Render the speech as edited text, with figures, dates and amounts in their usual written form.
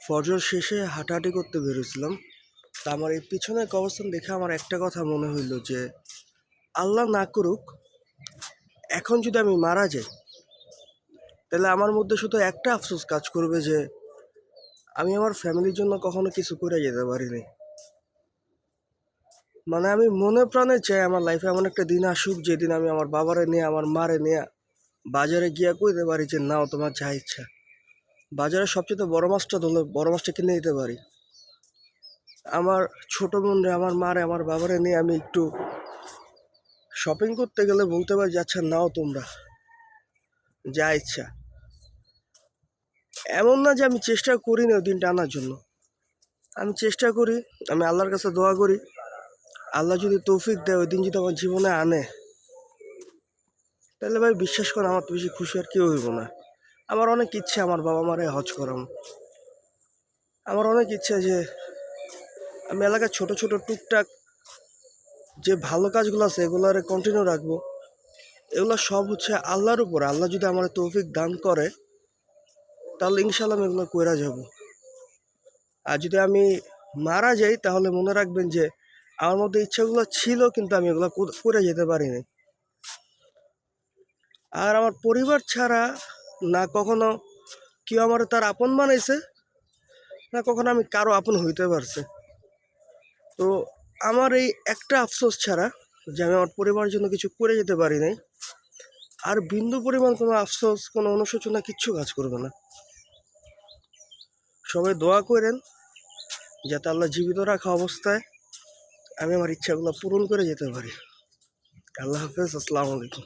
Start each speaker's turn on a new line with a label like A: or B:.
A: ফজর শেষে হাঁটাহাঁটি করতে বেরোছিলাম। তা আমার এই পিছনের কবরস্থান দেখে আমার একটা কথা মনে হইল যে আল্লাহ না করুক, এখন যদি আমি মারা যাই তাহলে আমার মধ্যে শুধু একটা আফসোস কাজ করবে যে আমি আমার ফ্যামিলির জন্য কখনো কিছু করে যেতে পারিনি। মানে আমি মনে প্রাণে চাই আমার লাইফে এমন একটা দিন আসুক যেদিন আমি আমার বাবারে নিয়ে আমার মারে নিয়ে বাজারে গিয়া কইতে পারি যে নাও তোমার যা ইচ্ছা, বাজারে সবচেয়ে বড় মাছটা ধরলে বড় মাছটা কিনে দিতে পারি। আমার ছোট বোনরে, আমার মারে, আমার বাবারে নিয়ে আমি একটু শপিং করতে গেলে বলতে পারি যে আচ্ছা নাও তোমরা যা ইচ্ছা। এমন না যে আমি চেষ্টা করি না ওই দিনটা আনার জন্য, আমি চেষ্টা করি, আমি আল্লাহর কাছে দোয়া করি, আল্লাহ যদি তৌফিক দেয় ওই দিন যদি আমার জীবনে আনে, তাহলে ভাই বিশ্বাস করে আমার তো বেশি খুশি আর কেউ হইব না। আমার অনেক ইচ্ছা আমার বাবা মারে হজ করাম, আমার অনেক ইচ্ছা যে আমি এলাকার ছোট ছোট টুকটাক যে ভালো কাজগুলো আছে এগুলারে কন্টিনিউ রাখবো। এগুলো সব হচ্ছে আল্লাহর উপর, আল্লাহ যদি আমার তৌফিক দান করে তাহলে ইনশাল্লাহ আমি এগুলো কইরা যাব। আর যদি আমি মারা যাই তাহলে মনে রাখবেন যে আমার মধ্যে ইচ্ছাগুলো ছিল কিন্তু আমি এগুলো করে যেতে পারিনি। আর আমার পরিবার ছাড়া না কখনো কেউ আমার তার আপন বানাইছে, না কখনো আমি কারো আপন হইতে পারছে। তো আমার এই একটা আফসোস ছাড়া যে আমি আমার পরিবারের জন্য কিছু করে যেতে পারি নাই, আর বিন্দু পরিমাণ কোনো আফসোস, কোনো অনুশোচনা কিচ্ছু কাজ করবে না। সবাই দোয়া করেন যাতে আল্লাহ জীবিত রাখা অবস্থায় আমি আমার ইচ্ছাগুলো পূরণ করে যেতে পারি। আল্লাহ হাফেজ, আসসালামু আলাইকুম।